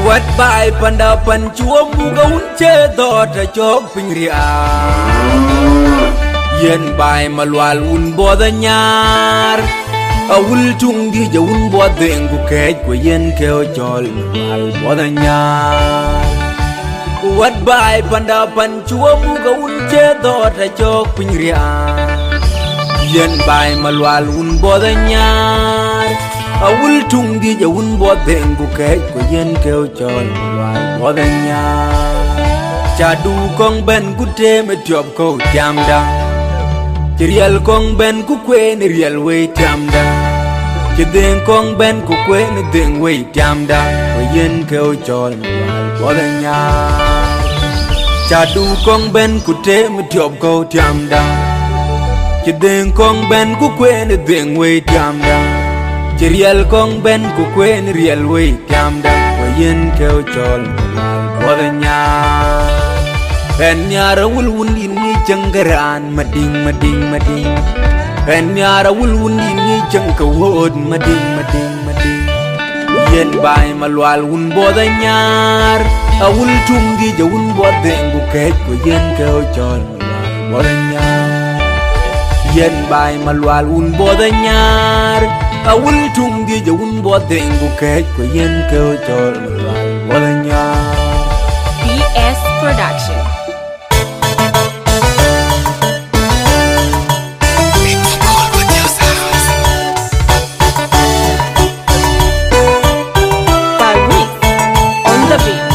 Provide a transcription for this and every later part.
วัดบายปันดาปันชัวมูกอุ่นเชดอดจอกปิงเรียเย็นบายมาลวาลุนบัวดญาร์อาวุลจุงดีจะอุ่นบัวเด้งกูแค่กูเย็นแค่จอลมาลบัวดญาร์วัดบายปันดาปันชัวมูกอุ่นเชดอดจอกปิงเรียเย็นบายมาลวาลุนบัวดญาร์awul tung di jawun bo dengu ke ko yen ke chol wal bo danya chadu kong ben ku te me job ko jamda trial kong ben ku kwen real we jamda chden kong ben ku kwen den we jamda ko yen ke chol wal bo danya chadu kong ben ku te me job ko jamda chden kong ben ku kwen den we jamda Real kong ben ku kwen real way kamda wayen keo chol wadanya ben nyara wul wundi ni jangaran mading ben nyara wul wundi ni jangka wod mading yen bay malwal wun bodanyar awul tungi jawun bodengu kech wayen keo chol wadanya yen bay malwal wun bodanyar awul tungi jawun bo dengu kech ko yen ko chol walanya BS Production. Farid on the beat.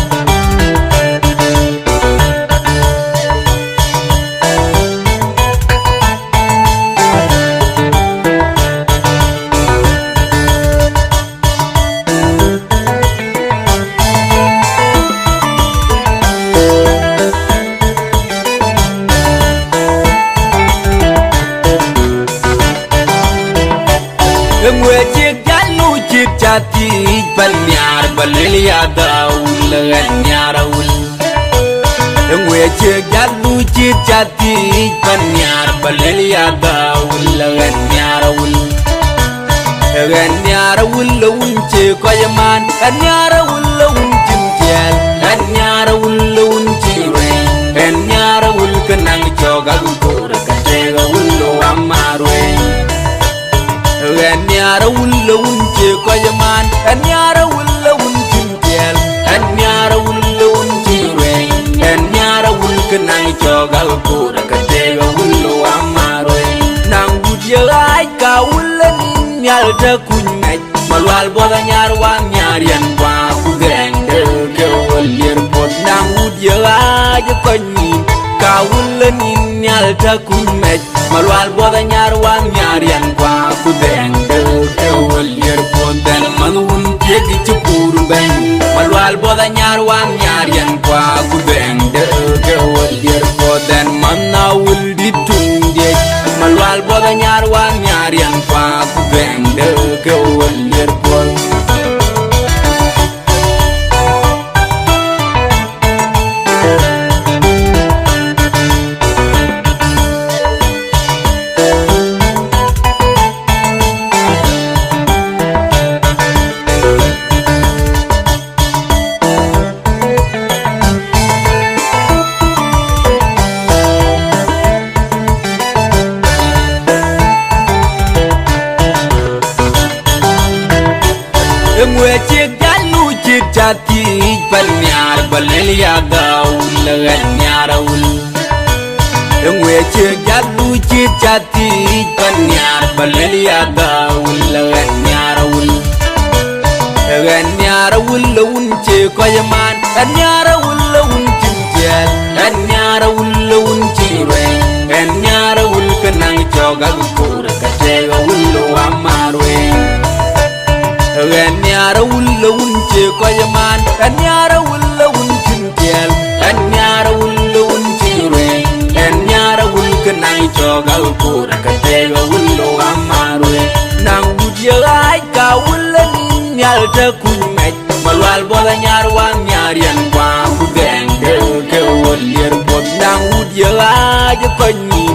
Ngwe chiếc jalu chiếc chati banyar balilia daul nyaraul Ngwe chiếc jalu chiếc chati banyar balilia daul nyaraul nyaraul unche koyaman nyaraul unchimchel nyaraul unchire nyaraul kenang jogal kur katega ullo amarwe Nyara wulla wunche koyaman nyara wulla wunchin kel nyara wulla wunchin nyara wul kenang chogal kura katega wullo amaro nang budya ay ka wulla nin nyal ta kunyaj malwal boda nyar wan nyarian kwa kudende ke walir bod nang budya ay konyi ka wulla nin nyal ta kunyaj malwal boda nyar wan nyarian kwa kudende walir bodan manun tegi chupur ben malwal boda nyar wan nyarian kwa kudende walir bodan manawul ditunge malwal boda nyar wan nyarian kwa kudende walir bod Ngwe chiếc jalu chiếc chati banyar balilia daul nyaraul Ngwe chiếc jalu chiếc chati banyar balilia daul nyaraul nyaraul unche koyaman nyaraul unchimchel nyaraul unchire nyaraul kenang chogal kur katega ullo amarwe nyara wulla wunche koyaman nyara wulla wunchin kel nyara wulla wunchire nyara wul kenang chogal kura katega wullo amarwe nang budya ay ka wulla nin nyal ta kunyaj malwal boda nyar wan nyarian kwa kudende ke walir bod nang budya ay konyi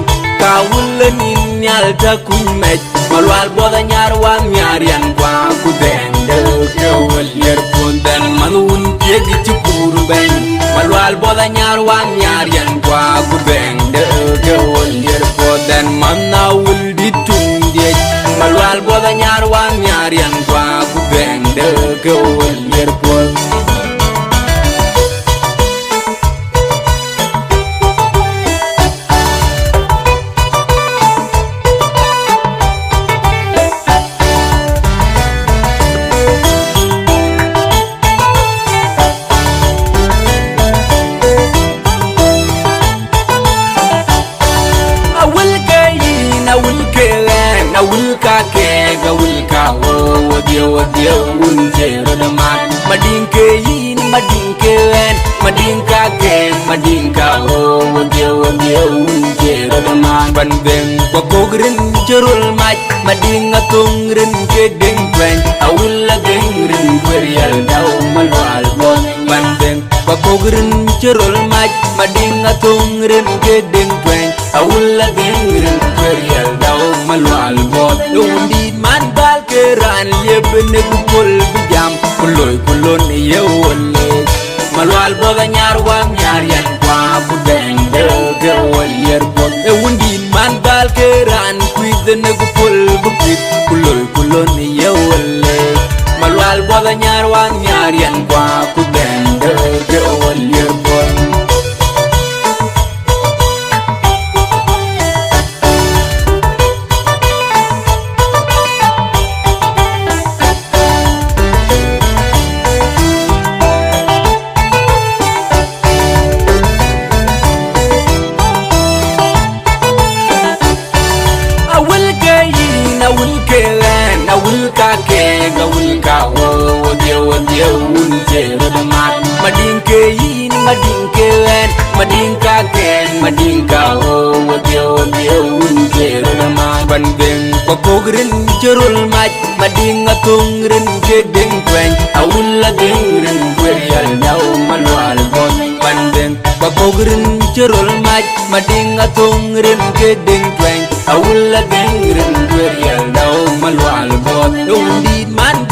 ka wulla nin nyal ta kunyaj malwal boda nyar wan nyarian kwa kudende yer pondan manun kegi chupur ben malwal boda nyar wan nyar yan kwa gu ben de gewol yer pondan manna wul ditundie malwal boda nyar wan nyar yan kwa gu ben de gewol yer pondan Dio unjero de mat madinke yin madinke en madinka ke madinka o dio unjero de mat bandeng ko kogrin jerul mat madinga tungrin ke ding twen awulla gengrin querial daw malwal bon bandeng ko kogrin jerul mat madinga tungrin ke ding twen awulla gengrin querial daw malwal bon undi man bal keran yebne kul bijam kuloy kulon yewole malwal boga nyar wam nyar yan kwa bu deng de gewol yer bon e wundi man bal keran kuidne kul bukit kuloy kulon yewole malwal boga nyar wam nyar yan kwa ku deng de gewol yer bon unjero de mat madinke yin madinke en madinka ken madinka o dio unjero de mat bandeng ko kogrin jerul mat madinga tungrin ke ding twen awulla gengrin querial daw malwal bon bandeng ko kogrin jerul mat madinga tungrin ke ding twen awulla gengrin querial daw malwal bon undi man